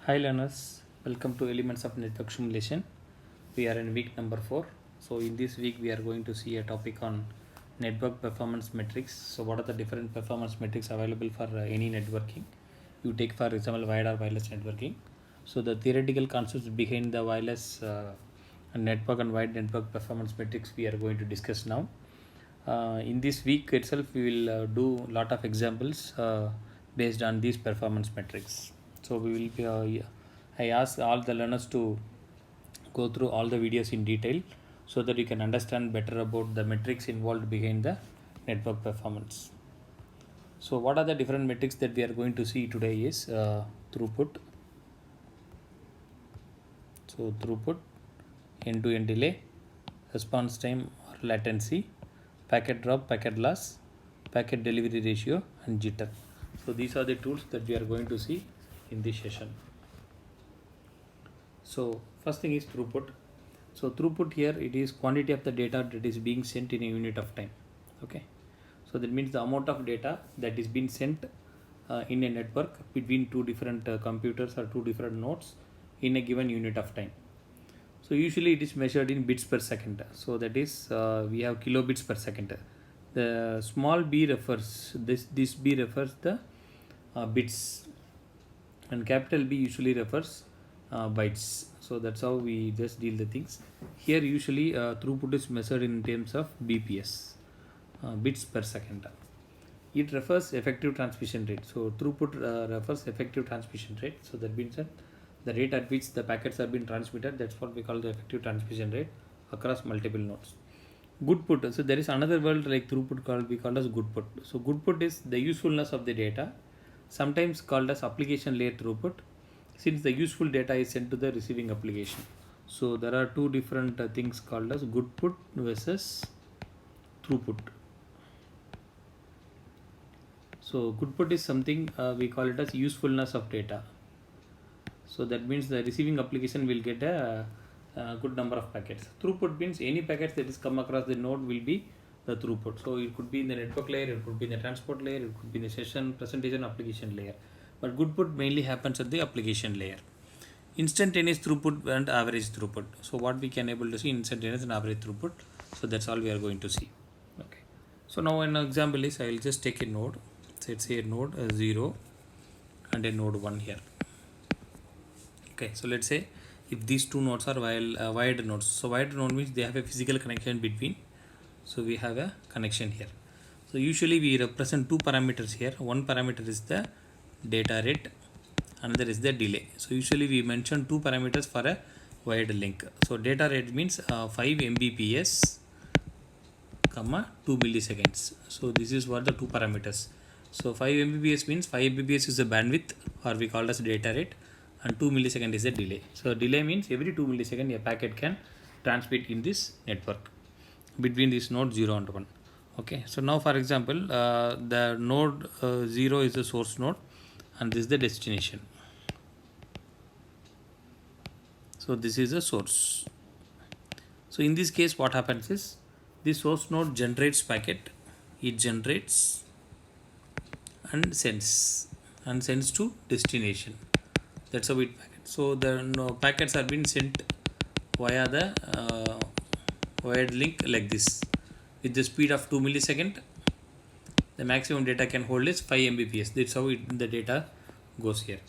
Hi learners, welcome to Elements of Network Simulation. We are in week number 4. So in this week we are going to see a topic on network performance metrics. So what are the different performance metrics available for any networking? You take for example wired or wireless networking. So the theoretical concepts behind the wireless network and wired network performance metrics we are going to discuss now. In this week itself we will do lot of examples based on these performance metrics. So we will be I ask all the learners to go through all the videos in detail so that you can understand better about the metrics involved behind the network performance. So what are the different metrics that we are going to see today is throughput. So throughput, end-to-end delay, response time or latency, packet drop, packet loss, packet delivery ratio and jitter. So these are the tools that we are going to see in this session. So first thing is throughput. So throughput here it is quantity of the data that is being sent in a unit of time. Okay. So that means the amount of data that is being sent in a network between two different computers or two different nodes in a given unit of time. So usually it is measured in bits per second. So that is we have kilobits per second. The small b refers this b refers the bits, and capital B usually refers bytes. So that's how we just deal the things. Here usually throughput is measured in terms of BPS, bits per second. It refers effective transmission rate. So throughput refers effective transmission rate. So that means that the rate at which the packets are being transmitted, that's what we call the effective transmission rate across multiple nodes. Good put. So there is another word like throughput we call as good put. So good put is the usefulness of the data, sometimes called as application layer throughput, since the useful data is sent to the receiving application. So there are two different things called as good put versus throughput. So good put is something we call it as usefulness of data. So that means the receiving application will get a good number of packets. Throughput means any packets that is come across the node will be the throughput. So it could be in the network layer, it could be in the transport layer, it could be in the session, presentation, application layer. But good put mainly happens at the application layer. Instantaneous throughput and average throughput. So what we can able to see instantaneous and average throughput. So that's all we are going to see. Okay. So now an example is I will just take a node. So let's say a node 0 and a node 1 here. Okay, so let's say if these two nodes are wired nodes. So wired node means they have a physical connection between. So we have a connection here. So usually we represent two parameters here. One parameter is the data rate, another is the delay. So usually we mention two parameters for a wired link. So data rate means 5 Mbps, 2 milliseconds. So this is what the two parameters. So 5 Mbps means 5 Mbps is the bandwidth, or we call as data rate, and 2 millisecond is the delay. So delay means every 2 millisecond a packet can transmit in this network between this node 0 and 1. Okay, so now for example the node 0 is the source node and this is the destination. So this is the source. So in this case what happens is this source node generates packet, it generates and sends to destination. That's how it packets. So the packets are being sent via the wired link like this with the speed of 2 millisecond. The maximum data can hold is 5 Mbps. That's how the data goes here.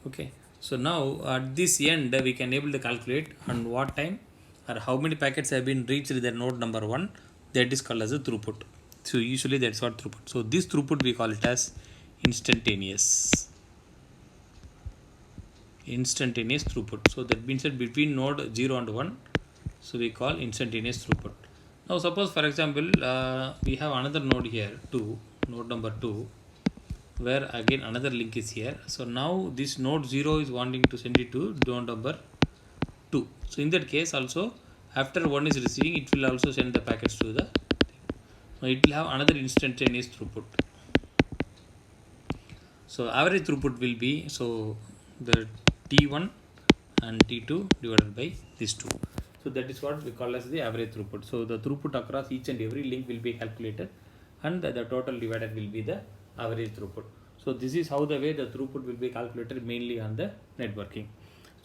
Okay. So now at this end we can able to calculate on what time or how many packets have been reached the node number 1. That is called as a throughput. So usually that's what throughput. So this throughput we call it as instantaneous throughput. So that means that between node 0 and 1, so we call instantaneous throughput. Now suppose for example we have another node here 2, node number 2, where again another link is here. So now this node 0 is wanting to send it to node number 2. So in that case also, after 1 is receiving, it will also send the packets to the, it will have another instantaneous throughput. So average throughput will be, so the T1 and T2 divided by these two. So that is what we call as the average throughput. So the throughput across each and every link will be calculated, and the total divided will be the average throughput. So this is how the way the throughput will be calculated mainly on the networking.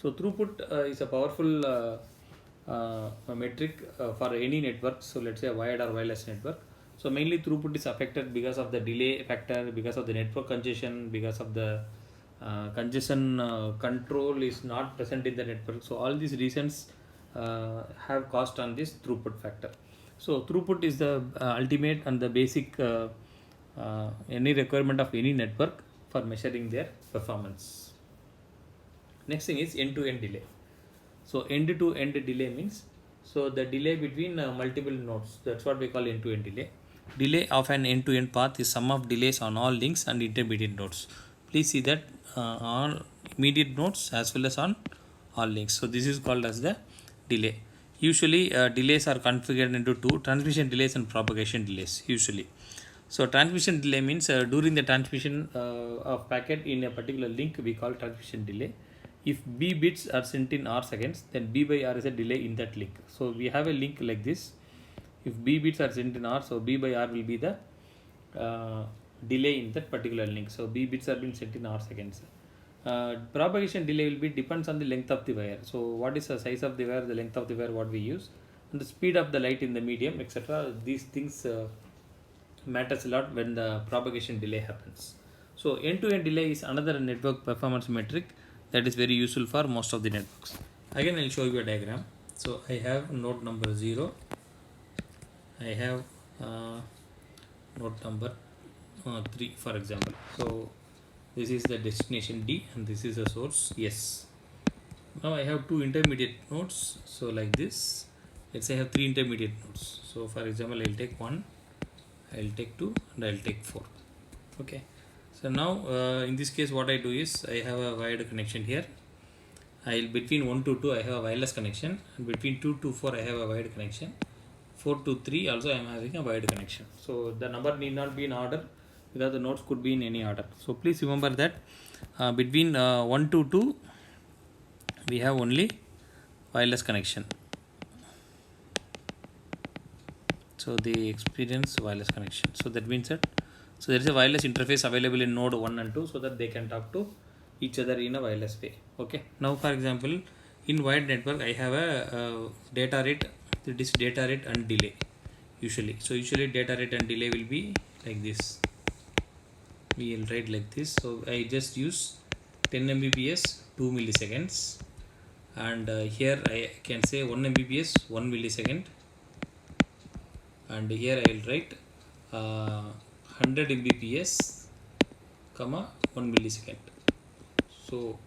So throughput is a powerful metric for any network. So let's say a wired or wireless network. So mainly throughput is affected because of the delay factor, because of the network congestion, because of the congestion control is not present in the network. So all these reasons have cost on this throughput factor. So throughput is the ultimate and the basic any requirement of any network for measuring their performance. Next thing is end-to-end delay. So end-to-end delay means so the delay between multiple nodes. That's what we call end-to-end delay. Delay of an end-to-end path is sum of delays on all links and intermediate nodes. Please see that on immediate nodes as well as on all links. So this is called as the delay. Usually delays are configured into two: transmission delays and propagation delays usually. So transmission delay means during the transmission of packet in a particular link we call transmission delay. If B bits are sent in R seconds, then B by R is a delay in that link. So we have a link like this. If B bits are sent in R, so B by R will be the delay in that particular link. So B bits are being sent in R seconds. Propagation delay will be depends on the length of the wire. So what is the size of the wire, the length of the wire, what we use, and the speed of the light in the medium, etc. These things matters a lot when the propagation delay happens. So end-to-end delay is another network performance metric that is very useful for most of the networks. Again, I'll show you a diagram. So I have node number 0. I have node number 3, for example. So this is the destination D and this is the source S. Now I have two intermediate nodes. So like this, let's say I have three intermediate nodes. So for example, I'll take 1, I'll take 2 and I'll take 4. Okay. So now in this case what I do is I have a wired connection here. Between 1 to 2 I have a wireless connection, and between 2 to 4 I have a wired connection. 4 to 3 also I am having a wired connection. So the number need not be in order because the nodes could be in any order. So please remember that between 1 to 2 we have only wireless connection. So they experience wireless connection. So that means that so there is a wireless interface available in node 1 and 2 so that they can talk to each other in a wireless way. Okay. Now for example, in wired network I have a data rate, that is data rate and delay usually. So usually data rate and delay will be like this. We will write like this. So I just use 10 Mbps 2 milliseconds, and here I can say 1 Mbps 1 millisecond, and here I will write 100 Mbps comma 1 millisecond. So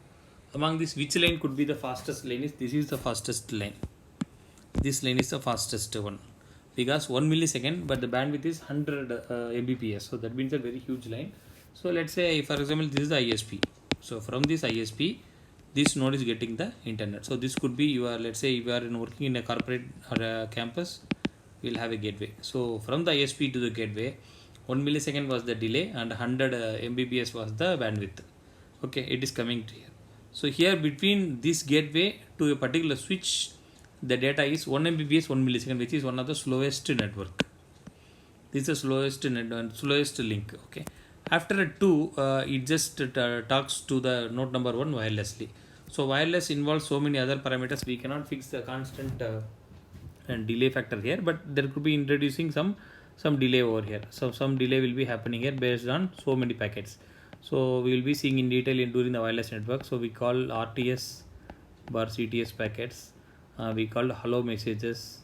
among this, which line could be the fastest line? This is the fastest line. This line is the fastest one because 1 millisecond, but the bandwidth is 100 Mbps. So that means a very huge line. So let's say, for example, this is the ISP. So from this ISP, this node is getting the internet. So this could be your, let's say, if you are working in a corporate or a campus, we will have a gateway. So from the ISP to the gateway, 1 millisecond was the delay and 100 Mbps was the bandwidth. Okay, it is coming to here. So here between this gateway to a particular switch, the data is 1 Mbps 1 millisecond, which is one of the slowest network. This is the slowest link. Okay. After a 2, it just talks to the node number 1 wirelessly. So wireless involves so many other parameters. We cannot fix the constant and delay factor here, but there could be introducing some delay over here. So some delay will be happening here based on so many packets. So we will be seeing in detail during the wireless network. So we call RTS bar CTS packets. We call hello messages.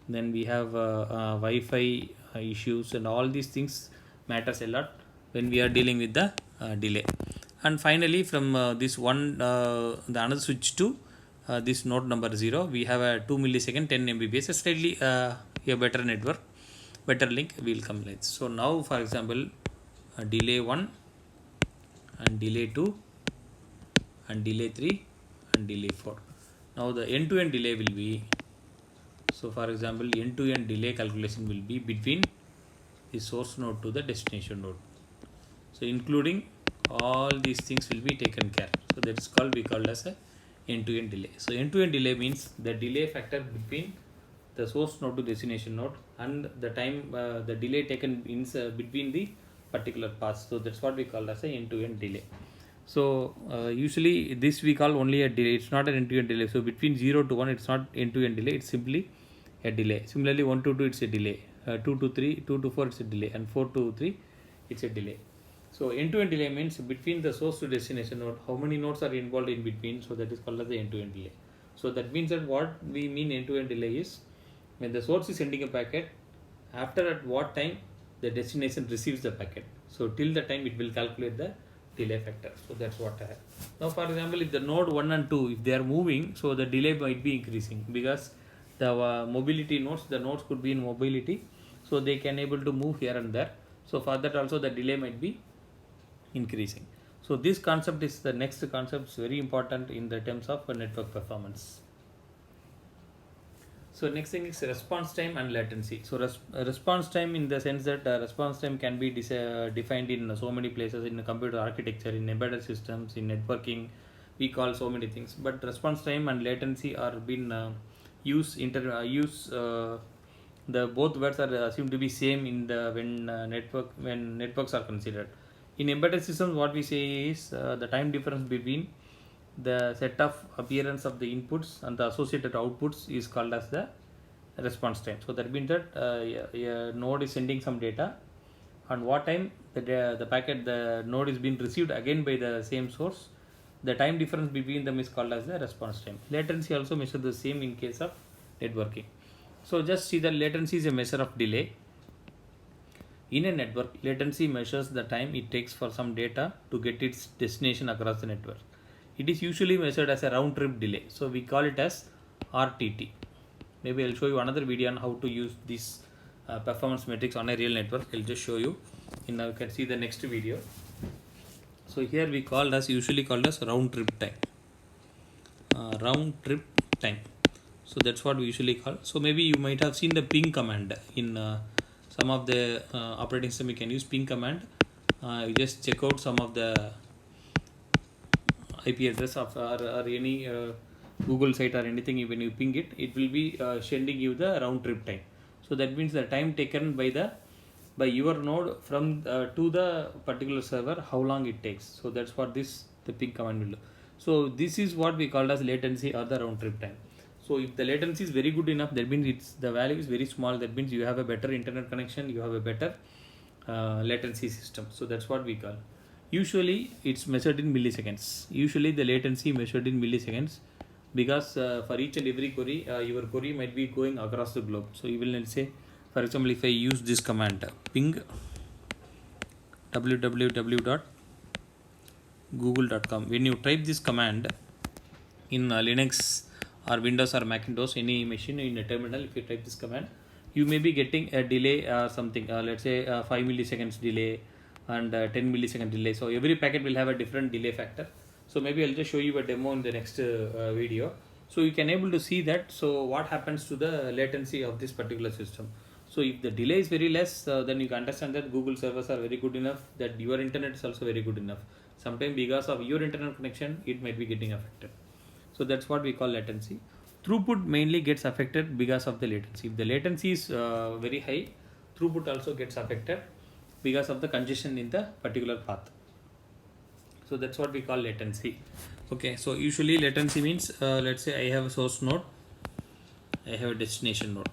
Then we have Wi-Fi issues, and all these things matters a lot when we are dealing with the delay. And finally, from this one, the another switch to this node number 0, we have a 2 millisecond 10 Mbps, a slightly a better network, better link will come like this. So now, for example, delay 1 and delay 2 and delay 3 and delay 4. Now the end-to-end delay will be, so for example, end-to-end delay calculation will be between the source node to the destination node. So including all these things will be taken care. So that is called, we call as a end-to-end delay. So end-to-end delay means the delay factor between the source node to destination node and the time the delay taken in between the particular path. So that's what we call as a end-to-end delay. So usually this we call only a delay. It's not an end-to-end delay. So between 0 to 1, it's not end-to-end delay. It's simply a delay. Similarly, 1 to 2, it's a delay. 2 to 3, 2 to 4, it's a delay, and 4 to 3, it's a delay. So end-to-end delay means between the source to destination node, how many nodes are involved in between. So that is called as the end-to-end delay. So that means that what we mean end-to-end delay is when the source is sending a packet, after at what time the destination receives the packet. So till the time it will calculate the delay factor. So that's what I have. Now for example, if the node 1 and 2, if they are moving, so the delay might be increasing because the mobility nodes, the nodes could be in mobility, so they can able to move here and there. So for that also the delay might be increasing. So this concept is the next concept, is very important in the terms of network performance. So next thing is response time and latency. So response time in the sense that response time can be defined in so many places, in computer architecture, in embedded systems, in networking. We call so many things, but response time and latency are been the both words are assumed to be same in the when networks are considered. In embedded systems, what we say is the time difference between the set of appearance of the inputs and the associated outputs is called as the response time. So that means that a node is sending some data, and what time the node is being received again by the same source, the time difference between them is called as the response time. Latency also measures the same in case of networking. So just see that latency is a measure of delay. In a network, latency measures the time it takes for some data to get its destination across the network. It is usually measured as a round trip delay. So we call it as RTT. Maybe I'll show you another video on how to use these performance metrics on a real network. I'll just show you. Now you can see the next video. So here we usually called as round trip time. Round trip time. So that's what we usually call. So maybe you might have seen the ping command in some of the operating system. You can use ping command. You just check out some of the IP address of or any Google site or anything. When you ping it, it will be sending you the round trip time. So that means the time taken by your node from to the particular server, how long it takes. So that's what the ping command will do. So this is what we call as latency or the round trip time. So if the latency is very good enough, that means the value is very small. That means you have a better internet connection, you have a better latency system. So that's what we call. Usually it's measured in milliseconds. Usually the latency measured in milliseconds, because for each and every query, your query might be going across the globe. So you will say, for example, if I use this command ping www.google.com, when you type this command in Linux or Windows or Macintosh, any machine in a terminal, if you type this command, you may be getting a delay something, let's say 5 milliseconds delay and 10 millisecond delay. So every packet will have a different delay factor. So maybe I'll just show you a demo in the next video. So you can able to see that. So what happens to the latency of this particular system. So if the delay is very less, then you can understand that Google servers are very good enough, that your internet is also very good enough. Sometimes because of your internet connection, it might be getting affected. So that's what we call latency. Throughput mainly gets affected because of the latency. If the latency is very high, throughput also gets affected because of the congestion in the particular path. So that's what we call latency. Okay, so usually latency means let's say I have a source node, I have a destination node.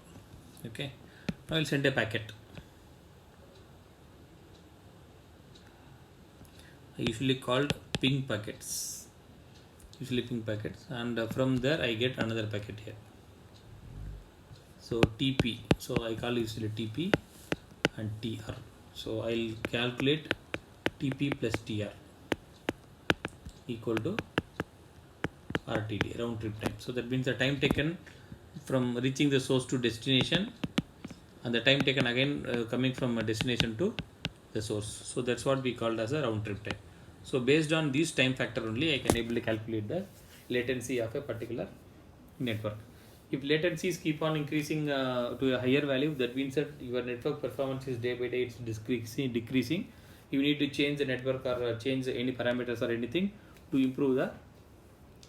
Okay, now I'll send a packet. I usually called ping packets. And from there I get another packet here. So TP, so I call usually TP and TR. So I'll calculate TP plus TR equal to RTD, round trip time. So that means the time taken from reaching the source to destination and the time taken again coming from a destination to the source. So that's what we called as a round trip time. So based on this time factor only, I can able to calculate the latency of a particular network. If latencies keep on increasing to a higher value, that means that your network performance is day by day it's decreasing. You need to change the network or change any parameters or anything to improve the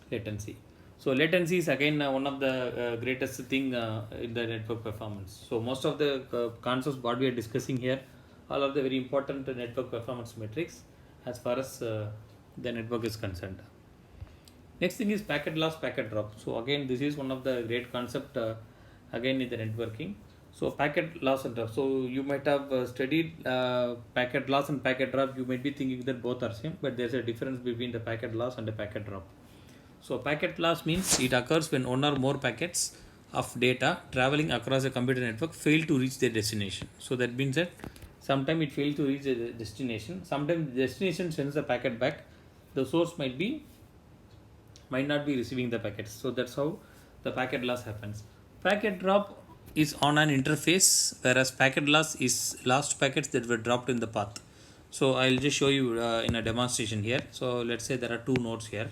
latency. So latency is again one of the greatest thing in the network performance. So most of the concepts what we are discussing here all are the very important network performance metrics as far as the network is concerned. Next thing is packet loss, packet drop. So again, this is one of the great concept again in the networking. So packet loss and drop. So you might have studied packet loss and packet drop. You might be thinking that both are same, but there's a difference between the packet loss and the packet drop. So packet loss means it occurs when one or more packets of data traveling across a computer network fail to reach their destination. So that means that sometimes it fails to reach the destination. Sometimes the destination sends the packet back. The source might not be receiving the packets. So that's how the packet loss happens. Packet drop is on an interface, whereas packet loss is lost packets that were dropped in the path. So I'll just show you in a demonstration here. So let's say there are two nodes here.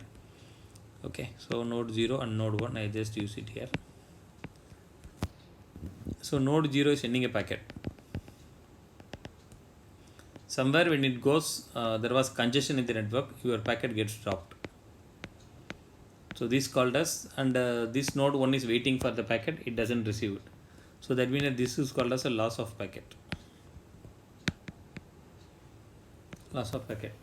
Okay, so node 0 and node 1, I just use it here. So node 0 is sending a packet. Somewhere when it goes, there was congestion in the network, your packet gets dropped. So this called as, and this node 1 is waiting for the packet, it doesn't receive it. So that means that this is called as a loss of packet. Loss of packet.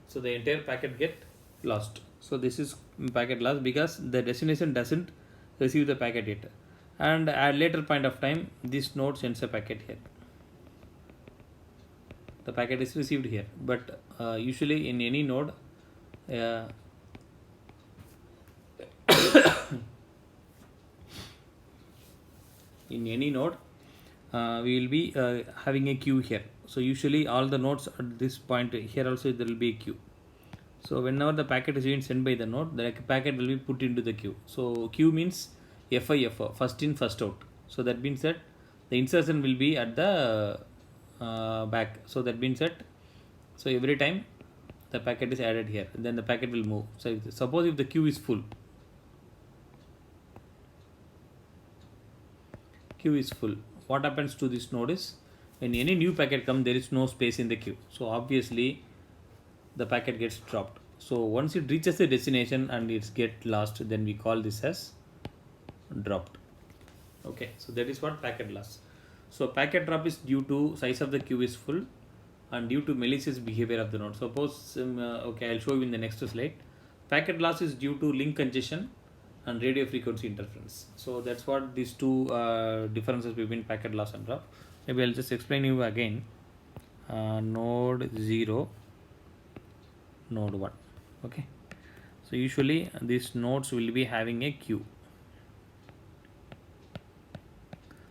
So the entire packet get lost. So this is packet loss because the destination doesn't receive the packet yet. And at later point of time, this node sends a packet here. The packet is received here, but usually in any node, we will be having a queue here. So usually all the nodes at this point here also there will be a queue. So whenever the packet is being sent by the node, the packet will be put into the queue. So queue means FIFO, first in first out. So that means that the insertion will be at the back. So that means that so every time the packet is added here, then the packet will move. So suppose if the queue is full, what happens to this node is when any new packet comes, there is no space in the queue. So obviously the packet gets dropped. So once it reaches the destination and it's get lost, then we call this as dropped. Okay, so that is what packet loss. So packet drop is due to size of the queue is full and due to malicious behavior of the node. Suppose okay, I'll show you in the next slide. Packet loss is due to link congestion and radio frequency interference. So that's what these two differences between packet loss and drop. Maybe I'll just explain you again. Node 0, node 1. Okay, so usually these nodes will be having a queue.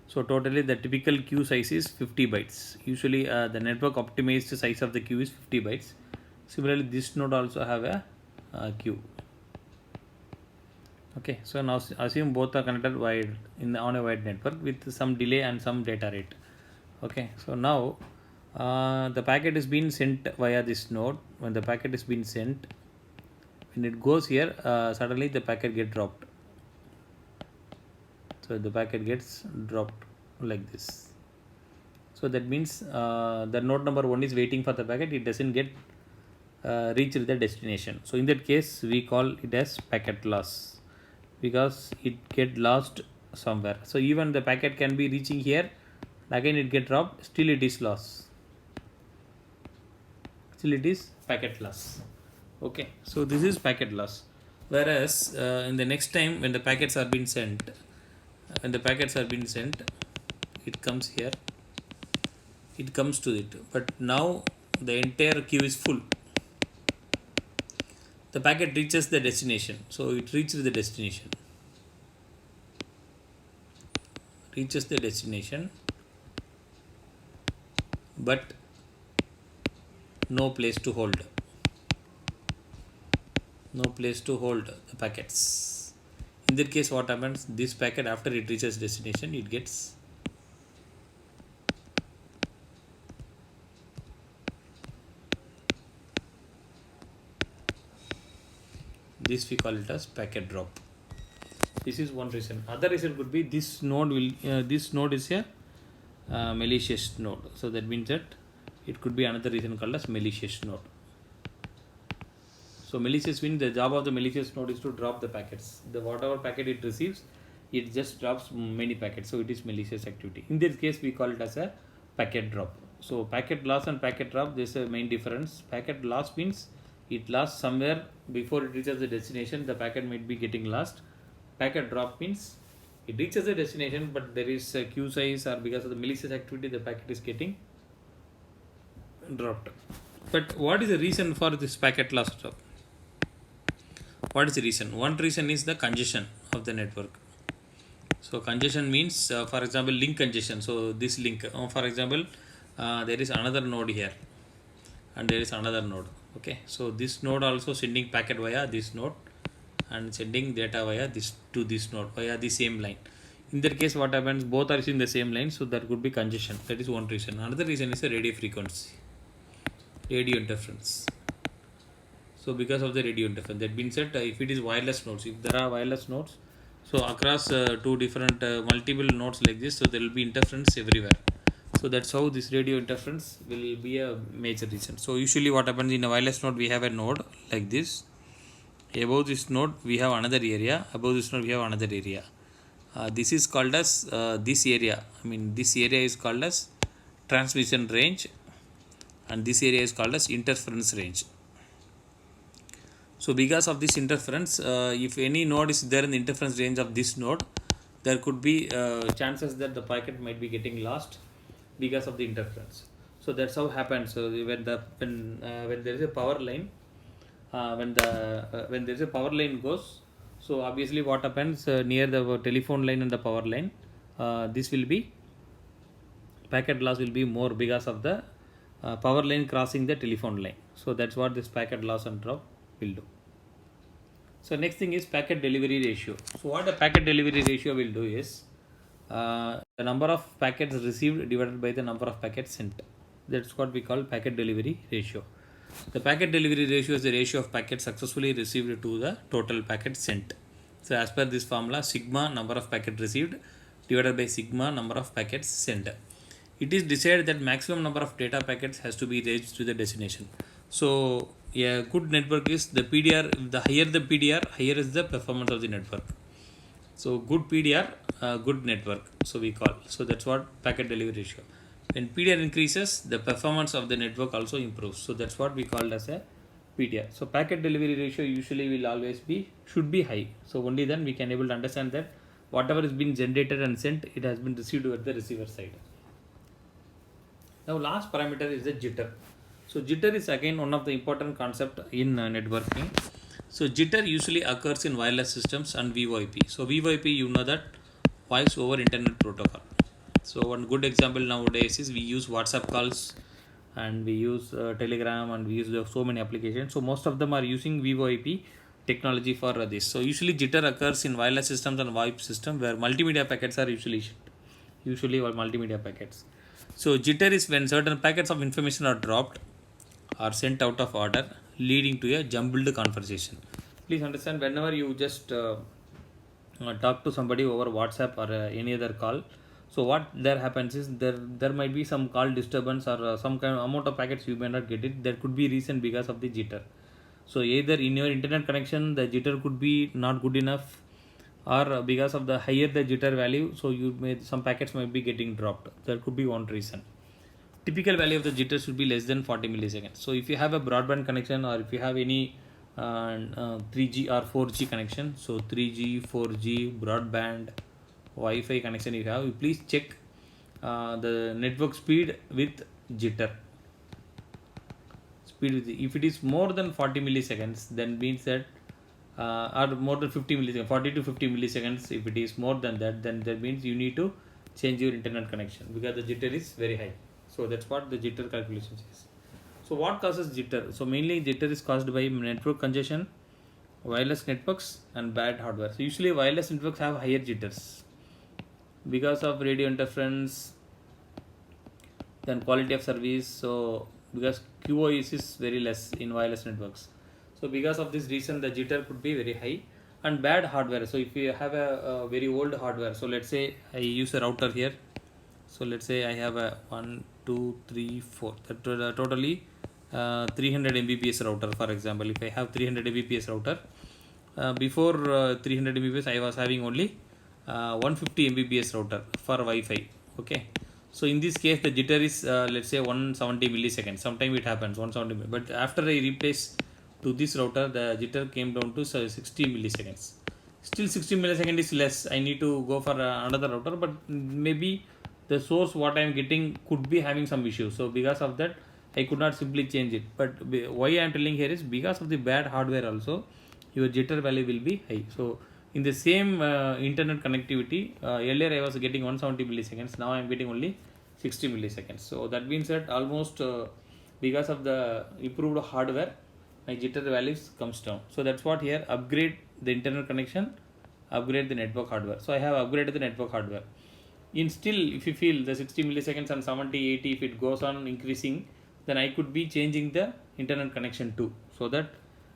So totally the typical queue size is 50 bytes. Usually the network optimized size of the queue is 50 bytes. Similarly, this node also have a queue. Okay, so now assume both are connected wide on a wide network with some delay and some data rate. Okay, so now the packet is being sent via this node. When the packet is being sent, when it goes here, suddenly the packet get dropped. So the packet gets dropped like this. So that means the node number 1 is waiting for the packet, it doesn't get reached the destination. So in that case we call it as packet loss because it get lost somewhere. So even the packet can be reaching here, again it get dropped, still it is loss. Still it is packet loss. Okay, so this is packet loss. Whereas in the next time when the packets are being sent, it comes here, it comes to it, but now the entire queue is full. The packet reaches the destination, so it reaches the destination, but no place to hold the packets. In that case, what happens? This packet, after it reaches destination, it gets this, we call it as packet drop. This is one reason. Other reason could be this node is a malicious node. So that means that it could be another reason called as malicious node. So malicious means the job of the malicious node is to drop the packets. The whatever packet it receives, it just drops many packets. So it is malicious activity. In this case, we call it as a packet drop. So packet loss and packet drop, this is a main difference. Packet loss means it lost somewhere before it reaches the destination, the packet might be getting lost. Packet drop means it reaches the destination, but there is a queue size or because of the malicious activity, the packet is getting dropped. But what is the reason for this packet loss drop? What is the reason? One reason is the congestion of the network. So congestion means, for example, link congestion. So this link, for example, there is another node here, and there is another node. Okay, so this node also sending packet via this node, and sending data via this to this node via the same line. In that case, what happens? Both are using the same line, so there could be congestion. That is one reason. Another reason is the radio frequency, radio interference. So because of the radio interference, that means that if it is wireless nodes, if there are wireless nodes, so across two different multiple nodes like this, so there will be interference everywhere. So that's how this radio interference will be a major reason. So usually what happens in a wireless node, we have a node like this. Above this node we have another area. Above this node we have another area. This is called as this area. This area is called as transmission range, and this area is called as interference range. So because of this interference, if any node is there in the interference range of this node, there could be chances that the packet might be getting lost because of the interference. So that's how happens. So when there is a power line, when there is a power line goes, so obviously what happens near the telephone line and the power line, this will be packet loss will be more because of the power line crossing the telephone line. So that's what this packet loss and drop will do. So next thing is packet delivery ratio. So what the packet delivery ratio will do is the number of packets received divided by the number of packets sent. That's what we call packet delivery ratio. The packet delivery ratio is the ratio of packets successfully received to the total packets sent. So as per this formula, sigma number of packets received divided by sigma number of packets sent. It is decided that maximum number of data packets has to be reached to the destination. So a good network is the PDR. The higher the PDR, higher is the performance of the network. So good PDR, good network. So we call. So that's what packet delivery ratio. When PDR increases, the performance of the network also improves. So that's what we call as a PDR. So packet delivery ratio usually will always should be high. So only then we can able to understand that whatever is being generated and sent, it has been received at the receiver side. Now last parameter is the jitter. So jitter is again one of the important concept in networking. So jitter usually occurs in wireless systems and VoIP. So VoIP, you know that voice over internet protocol. So one good example nowadays is we use WhatsApp calls, and we use Telegram, and we use so many applications. So most of them are using VoIP technology for this. So usually jitter occurs in wireless systems and VoIP system where multimedia packets are usually multimedia packets. So jitter is when certain packets of information are dropped or sent out of order, leading to a jumbled conversation. Please understand, whenever you just talk to somebody over WhatsApp or any other call, so what there happens is there might be some call disturbance or some kind of amount of packets you may not get it. There could be reason because of the jitter. So either in your internet connection the jitter could be not good enough, or because of the higher the jitter value, so some packets might be getting dropped. There could be one reason. Typical value of the jitter should be less than 40 milliseconds. So if you have a broadband connection, or if you have any 3G or 4G connection, so 3G, 4G, broadband, Wi-Fi connection you have, you please check the network speed with jitter. If it is more than 40 milliseconds, then means that or more than 50 milliseconds, 40 to 50 milliseconds, if it is more than that, then that means you need to change your internet connection because the jitter is very high. So that's what the jitter calculation is. So what causes jitter? So mainly jitter is caused by network congestion, wireless networks, and bad hardware. So usually wireless networks have higher jitters because of radio interference, then quality of service. So because QoS is very less in wireless networks. So because of this reason, the jitter could be very high, and bad hardware. So if you have a very old hardware, so let's say I use a router here. So let's say I have a 1, 2, 3, 4, totally 300 Mbps router, for example. If I have 300 Mbps router, before 300 Mbps I was having only 150 Mbps router for Wi-Fi. Okay, So in this case, the jitter is let's say 170 milliseconds. Sometimes it happens 170, but after I replace to this router, the jitter came down to 60 milliseconds. Still 60 millisecond is less. I need to go for another router, but maybe the source what I am getting could be having some issue. So because of that, I could not simply change it. But why I am telling here is because of the bad hardware also, your jitter value will be high. So in the same internet connectivity, earlier I was getting 170 milliseconds. Now I am getting only 60 milliseconds. So that means that almost because of the improved hardware, my jitter values comes down. So that's what here, upgrade the internet connection, upgrade the network hardware. So I have upgraded the network hardware. In still, if you feel the 60 milliseconds and 70 80, if it goes on increasing, then I could be changing the internet connection too, so that,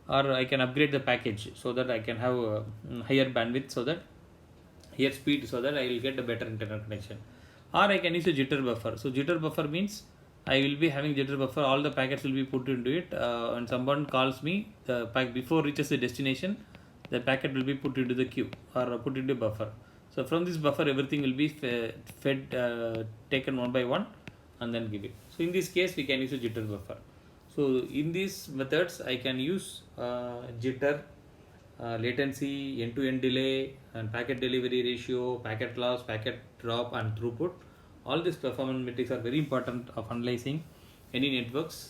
or I can upgrade the package so that I can have a higher bandwidth, so that higher speed, so that I will get a better internet connection. Or I can use a jitter buffer. So jitter buffer means I will be having jitter buffer, all the packets will be put into it, and someone calls me, the pack before reaches the destination, the packet will be put into the queue or put into buffer. So from this buffer, everything will be fed, taken one by one, and then give it. So in this case, we can use a jitter buffer. So in these methods, I can use jitter, latency, end-to-end delay, and packet delivery ratio, packet loss, packet drop, and throughput. All these performance metrics are very important of analyzing any networks.